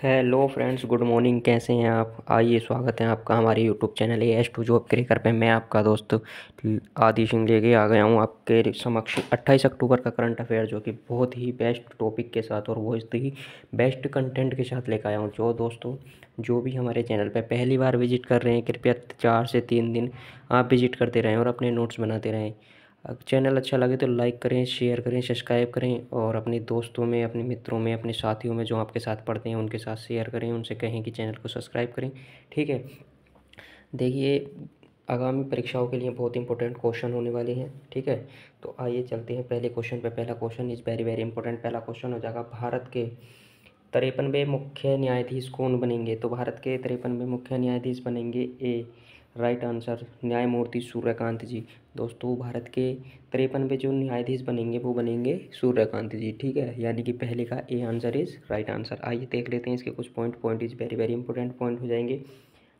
Hello friends, good morning. कैसे हैं आप? आइए, स्वागत है आपका हमारे YouTube channel S two job cracker पे। मैं आपका दोस्त आदि सिंह लेके आ गया हूँ आपके समक्ष 28 अक्टूबर का करंट अफेयर, जो कि बहुत ही बेस्ट टॉपिक के साथ और बहुत ही बेस्ट कंटेंट के साथ लेकर आया हूँ। जो दोस्तों जो भी हमारे चैनल पे पहली बार विजिट कर रहे हैं, कृपया 4 से 3 दिन आप विजिट करते रहें और अपने नोट्स बनाते रहें। चैनल अच्छा लगे तो लाइक करें, शेयर करें, सब्सक्राइब करें और अपने दोस्तों में, अपने मित्रों में, अपने साथियों में जो आपके साथ पढ़ते हैं उनके साथ शेयर करें, उनसे कहें कि चैनल को सब्सक्राइब करें। ठीक है। देखिए, आगामी परीक्षाओं के लिए बहुत इंपॉर्टेंट क्वेश्चन होने वाले हैं। ठीक है, तो आइए चलते हैं पहले क्वेश्चन पे। पहला question is very very important. पहला क्वेश्चन हो जाएगा, भारत के 53वें मुख्य न्यायाधीश कौन बनेंगे? तो भारत के 53वें मुख्य न्यायाधीश बनेंगे ए, राइट आंसर, न्यायमूर्ति सूर्यकांत जी। दोस्तों, भारत के 53वें जो न्यायाधीश बनेंगे वो बनेंगे सूर्यकांत जी। ठीक है, यानी कि पहले का A answer is right answer. आइए देख लेते हैं इसके कुछ point is very very important point हो जाएंगे।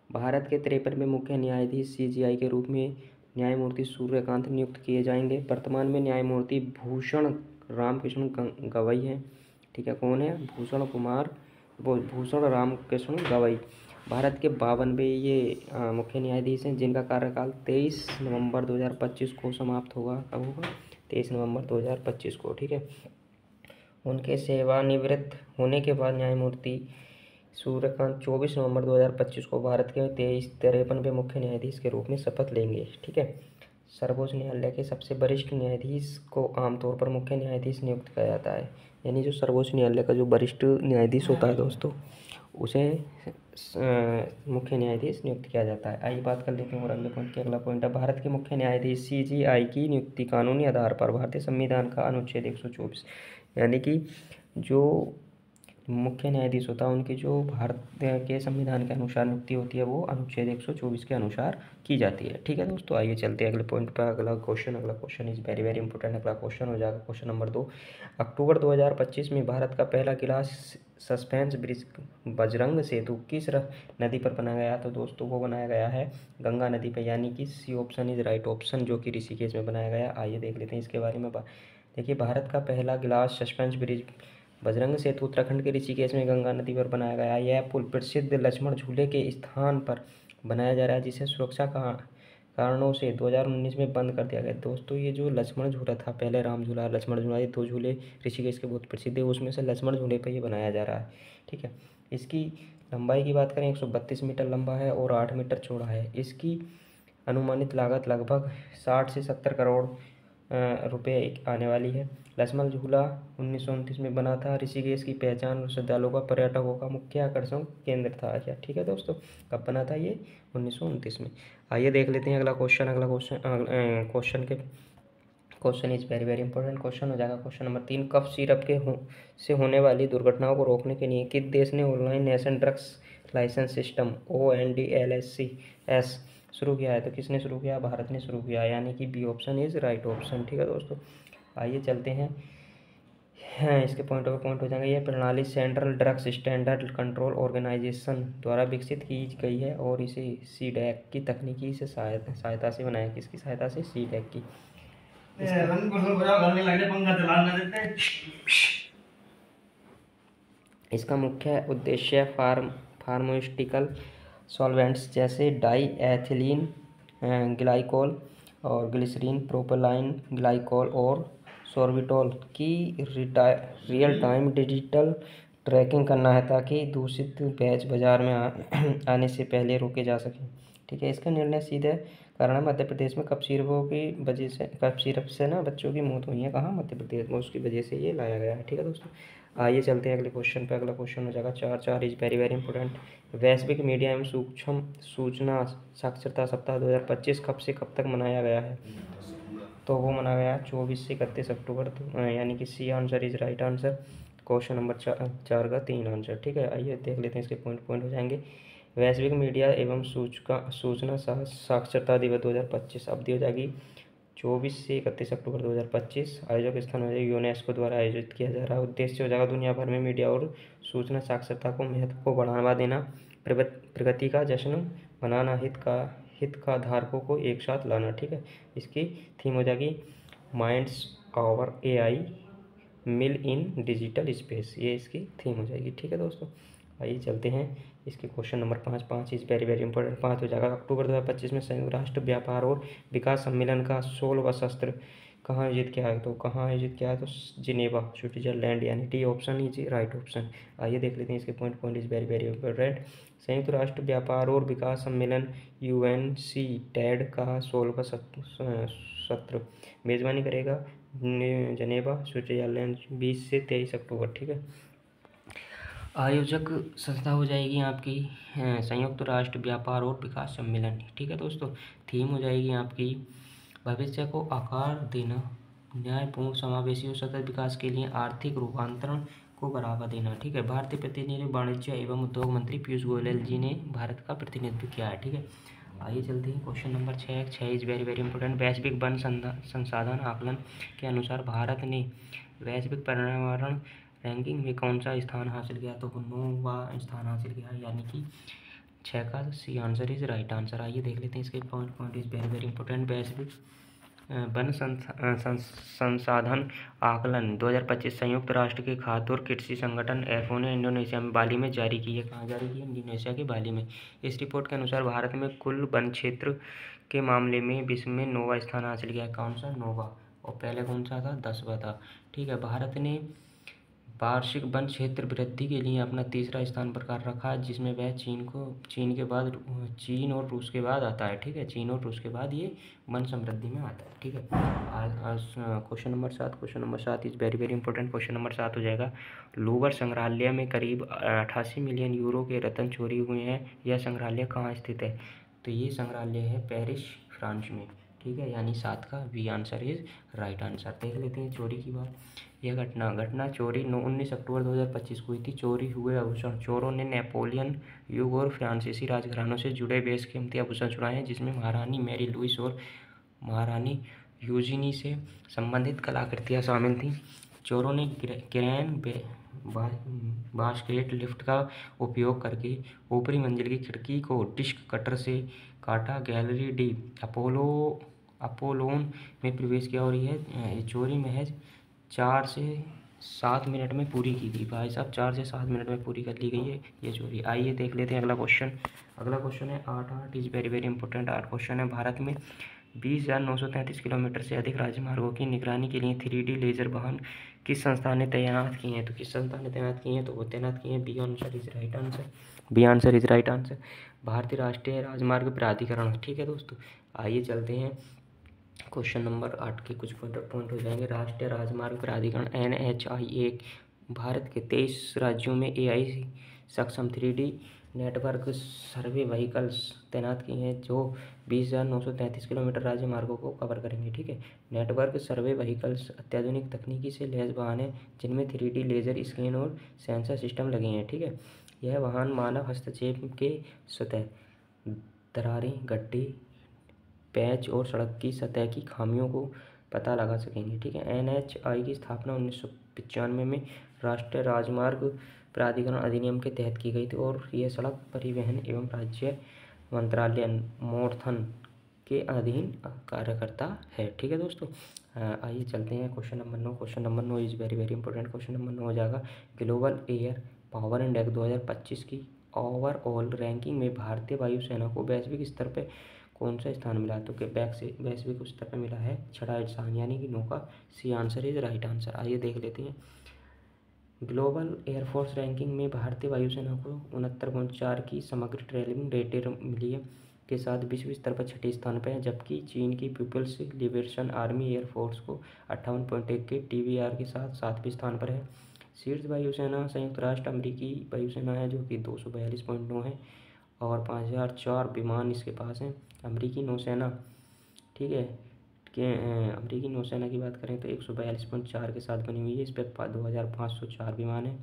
भारत के 53वें मुख्य न्यायाधीश सीजीआई के रूप में न्यायमूर्ति सूर्यकांत नियुक्त किए जाएंगे। वर्तमान में न्यायमूर्ति भूषण रामकृष्ण गवई हैं। ठीक है, कौन है? भूषण रामकृष्ण गवई। भारत के 52वें ये मुख्य न्यायाधीश हैं, जिनका कार्यकाल 23 नवंबर 2025 को समाप्त होगा। कब होगा? 23 नवंबर 2025 को। ठीक है, उनके सेवानिवृत्त होने के बाद न्यायमूर्ति सूर्यकांत 24 नवंबर 2025 को भारत के 53वें मुख्य न्यायाधीश के रूप में शपथ लेंगे। ठीक है, सर्वोच्च न्यायालय के सबसे वरिष्ठ न्यायाधीश को आमतौर पर मुख्य न्यायाधीश नियुक्त किया जाता है। यानी जो सर्वोच्च न्यायालय का जो वरिष्ठ न्यायाधीश होता है दोस्तों, उसे मुख्य न्यायाधीश नियुक्त किया जाता है। आइए बात कर लेते हैं और अगले पॉइंट की। अगला पॉइंट है, भारत के मुख्य न्यायाधीश सीजीआई की नियुक्ति कानूनी आधार पर भारतीय संविधान का अनुच्छेद 124, यानी कि जो मुख्य न्यायाधीश होता है उनकी जो भारत के संविधान के अनुसार नियुक्ति होती है वो अनुच्छेद 124 के अनुसार की जाती है। ठीक है दोस्तों, आइए चलते हैं अगले पॉइंट पर। अगला question is very very important. अगला क्वेश्चन हो जाएगा क्वेश्चन नंबर 2। अक्टूबर 2025 में भारत का पहला गिलास सस्पेंस ब्रिज बजरंग सेतु किस नदी पर बनाया गया? तो दोस्तों वो बनाया गया है गंगा नदी पर, यानी कि C option is right option, जो कि ऋषिकेश में बनाया गया। आइए देख लेते हैं इसके बारे में। देखिए, भारत का पहला गिलास सस्पेंस ब्रिज बजरंग सेतु उत्तराखंड के ऋषिकेश में गंगा नदी पर बनाया गया है। यह पुल प्रसिद्ध लक्ष्मण झूले के स्थान पर बनाया जा रहा है, जिसे सुरक्षा का कारणों से 2019 में बंद कर दिया गया। दोस्तों, ये जो लक्ष्मण झूला था, पहले राम झूला, लक्ष्मण झूला, ये 2 झूले ऋषिकेश के बहुत प्रसिद्ध है, उसमें से लक्ष्मण झूले पर ये बनाया जा रहा है। ठीक है, इसकी लंबाई की बात करें 132 मीटर लंबा है और 8 मीटर चौड़ा है। इसकी अनुमानित लागत लगभग 60 से 70 करोड़ रुपये आने वाली है। लक्ष्मण झूला 1929 में बना था। ऋषिकेश की पहचान और श्रद्धालुओं का पर्यटकों का मुख्य आकर्षण केंद्र था। अच्छा, ठीक है दोस्तों, कब बना था ये? 1929 में। आइए देख लेते हैं अगला question. Question is very very important question हो जाएगा क्वेश्चन नंबर 3। कफ सिरप से होने वाली दुर्घटनाओं को रोकने के लिए किस देश ने online national drugs licence system ONDLSCS शुरू किया है? तो किसने शुरू किया? भारत ने शुरू किया, यानी कि B option is right option. ठीक है दोस्तों, आइए चलते हैं। हाँ, इसके पॉइंट हो जाएंगे। यह प्रणाली central drugs standard control organisation द्वारा विकसित की गई है और इसे सीडैक की तकनीकी से सहायता से बनाया। किसकी सहायता से? सीडैक की। इसका मुख्य उद्देश्य फार्मास्यूटिकल सॉल्वेंट्स जैसे डाई एथिलीन ग्लाइकोल और ग्लिसरीन, प्रोपेलाइन ग्लाइकोल और सोर्बिटोल की रियल टाइम डिजिटल ट्रैकिंग करना है, ताकि दूषित बैच बाजार में आने से पहले रोके जा सकें। ठीक है, इसका निर्णय सीधे कारण है मध्य प्रदेश में कप सिरप से ना बच्चों की मौत हुई है। कहाँ? मध्य प्रदेश में, उसकी वजह से ये लाया गया है। ठीक है दोस्तों, आइए चलते हैं अगले क्वेश्चन पे। अगला क्वेश्चन हो जाएगा 4 इज वेरी वेरी इंपॉर्टेंट। वैश्विक मीडिया एवं सूक्ष्म सूचना साक्षरता सप्ताह 2025 कब से कब तक मनाया गया है? तो वो मनाया गया 24 से 31 अक्टूबर, यानी कि C answer is right answer. Question number 4 का 3 आंसर। ठीक है, आइए देख लेते हैं इसके पॉइंट हो जाएंगे। वैश्विक मीडिया एवं सूचना साक्षरता दिवस 2025 अवधि हो जाएगी 24 से 31 अक्टूबर 2025। आयोजक स्थान हो जाएगा यूनेस्को द्वारा आयोजित किया जा रहा है। उद्देश्य हो जाएगा दुनिया भर में मीडिया और सूचना साक्षरता को महत्व को बढ़ावा देना, प्रगति का जश्न मनाना, हित का धारकों को एक साथ लाना। ठीक है, इसकी थीम हो जाएगी माइंड्स ऑवर AI मिल इन डिजिटल स्पेस, ये इसकी थीम हो जाएगी। ठीक है दोस्तों, आइए चलते हैं इसके question number 5 is very very important. 5 हो जाएगा। अक्टूबर 2025 में संयुक्त राष्ट्र व्यापार और विकास सम्मेलन का 16वां सत्र कहाँ आयोजित किया है? तो कहाँ आयोजित किया है? तो जिनेवा, स्विट्जरलैंड। यानी D option is right option. आइए देख लेते हैं इसके point is very very important. संयुक्त राष्ट्र व्यापार और विकास सम्मेलन UNCTAD का 16वां सत्र मेज़बानी करेगा जिनेवा, स्विट्जरलैंड, 20 से 23 अक्टूबर। ठीक है। आयोजक संस्था हो जाएगी आपकी संयुक्त राष्ट्र व्यापार और विकास सम्मेलन। ठीक है दोस्तों। थीम हो जाएगी आपकी भविष्य को आकार देना, न्यायपूर्ण, समावेशी और सतत विकास के लिए आर्थिक रूपांतरण को बढ़ावा देना। ठीक है। भारतीय प्रतिनिधि वाणिज्य एवं उद्योग मंत्री पीयूष गोयल जी ने भारत का प्रतिनिधित्व किया है। ठीक है। आइए चलते हैं question number 6 is very very important. वैश्विक वन संसाधन आकलन के अनुसार भारत ने वैश्विक पर्यावरण रैंकिंग में कौन सा स्थान हासिल किया? तो 9वां स्थान हासिल किया, यानी कि 6 का C answer is right answer. आइए देख लेते हैं इसके point is very very important. वैश्विक वन संसाधन आकलन 2025 संयुक्त राष्ट्र के खाद्य और कृषि संगठन FAO ने इंडोनेशिया में बाली में जारी की है। कहाँ जारी की है? इंडोनेशिया के बाली में। इस रिपोर्ट के अनुसार भारत में कुल वन क्षेत्र के मामले में विश्व में 9वां स्थान हासिल किया है। कौन सा? 9वां। और पहले कौन सा था? 10वां था। ठीक है। भारत ने वार्षिक वन क्षेत्र वृद्धि के लिए अपना तीसरा स्थान बरकरार रखा है, जिसमें वह चीन और रूस के बाद आता है। ठीक है। चीन और रूस के बाद ये वन समृद्धि में आता है। ठीक है। Question number 7 is very very important. Question number 7 हो जाएगा। लूवर संग्रहालय में करीब 88 मिलियन यूरो के रत्न चोरी हुए हैं। यह संग्रहालय कहाँ स्थित है? तो ये संग्रहालय है पेरिस, फ्रांस में। ठीक है। यानी 7 का B answer is right answer. देख लेते हैं चोरी की बात। यह घटना चोरी 19 अक्टूबर 2025 को हुई थी। चोरी हुए आभूषण, चोरों ने नेपोलियन युग और फ्रांसीसी राजघरानों से जुड़े बेशकीमती आभूषण चुराए हैं, जिसमें महारानी मैरी लुइस और महारानी यूजीनी से संबंधित कलाकृतियाँ शामिल थीं। चोरों ने क्रेन बास्केट लिफ्ट का उपयोग करके ऊपरी मंजिल की खिड़की को डिस्क कटर से काटा, गैलरी डी अपोलोन में प्रवेश किया और यह चोरी महज 4 से 7 मिनट में पूरी की गई। भाई साहब 4 से 7 मिनट में पूरी कर ली गई है ये चोरी। आइए देख लेते हैं अगला क्वेश्चन है 8 is very very important. 8 question है। भारत में 20,933 किलोमीटर से अधिक राजमार्गों की निगरानी के लिए 3D लेजर वाहन किस संस्था ने तैनात किए हैं? तो किस संस्था ने तैनात किए हैं? तो वो तैनात किए हैं B answer is right answer. B answer is right answer. भारतीय राष्ट्रीय राजमार्ग प्राधिकरण। ठीक है दोस्तों। आइए चलते हैं क्वेश्चन नंबर 8 के कुछ पॉइंट हो जाएंगे। राष्ट्रीय राजमार्ग प्राधिकरण NHAI भारत के 23 राज्यों में AI सक्षम 3D नेटवर्क सर्वे व्हीकल्स तैनात किए हैं, जो 20,933 किलोमीटर राजमार्गों को कवर करेंगे। ठीक है। नेटवर्क सर्वे व्हीकल्स अत्याधुनिक तकनीकी से लैस वाहन हैं, जिनमें 3D लेजर स्कैन और सेंसर सिस्टम लगे हैं। ठीक है। यह वाहन मानव हस्तक्षेप के सतह, दरारें, गड्ढे, पैच और सड़क की सतह की खामियों को पता लगा सकेंगे। ठीक है। NHAI की स्थापना 1995 में राष्ट्रीय राजमार्ग प्राधिकरण अधिनियम के तहत की गई थी और यह सड़क परिवहन एवं राज्य मंत्रालय मोर्थन के अधीन कार्य करता है। ठीक है दोस्तों। आइए चलते हैं question number 9। Question number 9 is very very important. Question number 9 हो जाएगा। ग्लोबल एयर पावर इंडेक्स 2025 की ओवरऑल रैंकिंग में भारतीय वायुसेना को वैश्विक स्तर पर कौन सा स्थान मिला? तो वैश्विक स्तर पर मिला है 6वां स्थान, यानी कि 9 का C answer is right answer. आइए देख लेते हैं। ग्लोबल एयरफोर्स रैंकिंग में भारतीय वायुसेना को 69.4 की समग्र ट्रेनिंग रेटिंग मिली है, के साथ विश्व स्तर पर 6ठे स्थान पर है, जबकि चीन की पीपल्स लिबरेशन आर्मी एयरफोर्स को 58.1 के TBR के साथ 7वें स्थान पर है। शीर्ष वायुसेना संयुक्त राष्ट्र अमेरिकी वायुसेना है, जो कि 242.9 है और 5004 विमान इसके पास हैं। अमेरिकी नौसेना, ठीक है, कि अमेरिकी नौसेना की बात करें तो 142.4 के साथ बनी हुई है। इस पर 2504 विमान है।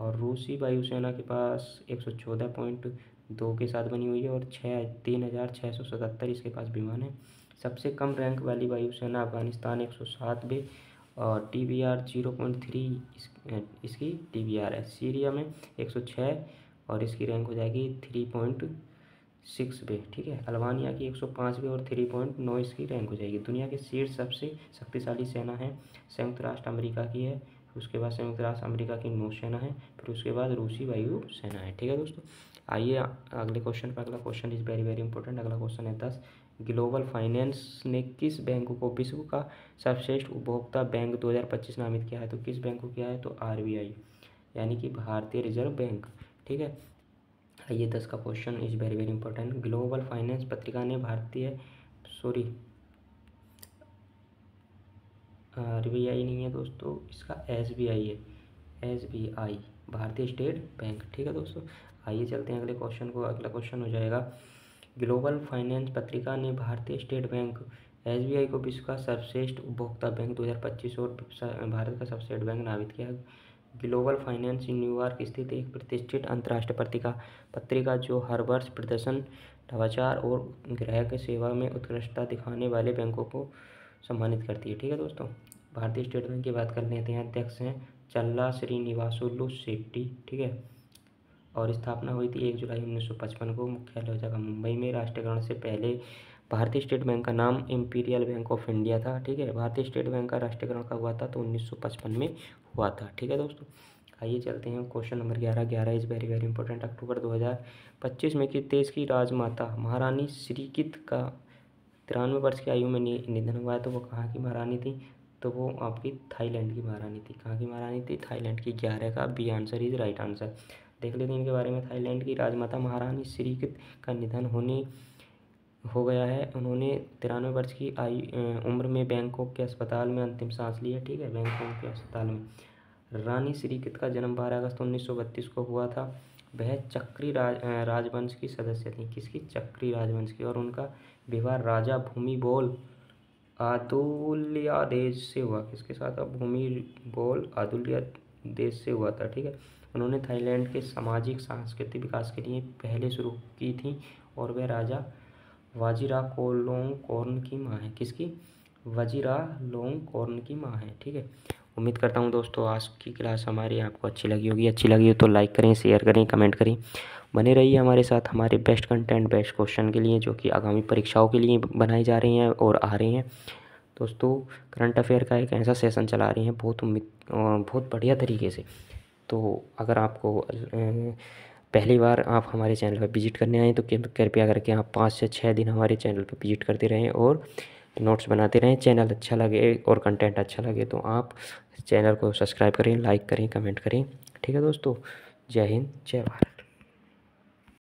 और रूसी वायुसेना के पास 114.2 के साथ बनी हुई है और 3677 इसके पास विमान है। सबसे कम रैंक वाली वायुसेना अफगानिस्तान 107वें और TBR 0.3 इसकी TBR है। सीरिया में 106 और इसकी रैंक हो जाएगी 3.6 ठीक है। अल्बानिया की 105वें और 3.9 इसकी रैंक हो जाएगी। दुनिया के शीर्ष सबसे शक्तिशाली सेना है संयुक्त राष्ट्र अमेरिका की है फिर उसके बाद संयुक्त राष्ट्र अमेरिका की नौसेना है, फिर उसके बाद रूसी वायु सेना है। ठीक है दोस्तों, आइए अगले क्वेश्चन पर। अगला question is very very important. अगला क्वेश्चन है 10, ग्लोबल फाइनेंस ने किस बैंक को विश्व का सर्वश्रेष्ठ उपभोक्ता बैंक 2025 नामित किया है? तो किस बैंक को किया है? तो RBI, यानी कि भारतीय रिजर्व बैंक। ठीक है, ये 10 का question is very very important. Global finance पत्रिका ने RBI नहीं है दोस्तों, इसका SBI है, SBI, भारतीय स्टेट बैंक। ठीक है दोस्तों, आइए चलते हैं अगले क्वेश्चन को। अगला क्वेश्चन हो जाएगा, ग्लोबल फाइनेंस पत्रिका ने भारतीय स्टेट बैंक SBI को विश्व का सर्वश्रेष्ठ उपभोक्ता बैंक 2025 और भारत का सर्वश्रेष्ठ बैंक नामित किया। ग्लोबल फाइनेंस न्यूयॉर्क स्थित एक प्रतिष्ठित अंतर्राष्ट्रीय पत्रिका जो हर वर्ष प्रदर्शन, नवाचार और ग्राहक सेवा में उत्कृष्टता दिखाने वाले बैंकों को सम्मानित करती है। ठीक है दोस्तों, भारतीय स्टेट बैंक की बात कर लेते हैं। अध्यक्ष हैं चल्ला श्रीनिवासुलु शेट्टी। ठीक है, और स्थापना हुई थी 1 जुलाई 1955 को। मुख्यालय हो जाएगा मुंबई में। राष्ट्रीयकरण से पहले भारतीय स्टेट बैंक का नाम इंपीरियल बैंक ऑफ इंडिया था। ठीक है, भारतीय स्टेट बैंक का राष्ट्रीयकरण कब हुआ था? तो 1955 में हुआ था। ठीक है दोस्तों, आइए चलते हैं question number 11 is very very important. अक्टूबर 2025 में किस देश की राजमाता महारानी श्रीकित का 93 वर्ष की आयु में निधन हुआ है? तो वो कहाँ की महारानी थी? तो वो आपकी थाईलैंड की महारानी थी। कहाँ की महारानी थी? थाईलैंड की। 11 का B answer is right answer. देख लेते हैं इनके बारे में। थाईलैंड की राजमाता महारानी श्रीकित का निधन हो गया है। उन्होंने 93 वर्ष की उम्र में बैंकॉक के अस्पताल में अंतिम सांस ली है। ठीक है, बैंकॉक के अस्पताल में। रानी श्रीकित का जन्म 12 अगस्त 1932 को हुआ था। वह चक्री राजवंश की सदस्य थी। किसकी? चक्री राजवंश की। और उनका विवाह राजा भूमिबोल आदुल्यादेश से हुआ। किसके साथ? भूमिबोल आदुल्यादेश से हुआ था। ठीक है, उन्होंने थाईलैंड के सामाजिक सांस्कृतिक विकास के लिए पहले शुरू की थी और वह राजा वाजिरालोंगकोर्न की माँ है। किसकी? वाजिरालोंगकोर्न की माँ है। ठीक है, उम्मीद करता हूँ दोस्तों आज की क्लास हमारी आपको अच्छी लगी होगी। अच्छी लगी हो तो लाइक करें, शेयर करें, कमेंट करें। बने रहिए हमारे साथ हमारे बेस्ट कंटेंट, बेस्ट क्वेश्चन के लिए, जो कि आगामी परीक्षाओं के लिए बनाई जा रही हैं और आ रही हैं। दोस्तों, करंट अफेयर का एक ऐसा सेशन चला रही हैं बहुत बढ़िया तरीके से। तो अगर आपको पहली बार आप हमारे चैनल पर विजिट करने आए तो कृपया करके आप 5 से 6 दिन हमारे चैनल पर विजिट करते रहें और नोट्स बनाते रहें। चैनल अच्छा लगे और कंटेंट अच्छा लगे तो आप चैनल को सब्सक्राइब करें, लाइक करें, कमेंट करें। ठीक है दोस्तों, जय हिंद, जय भारत।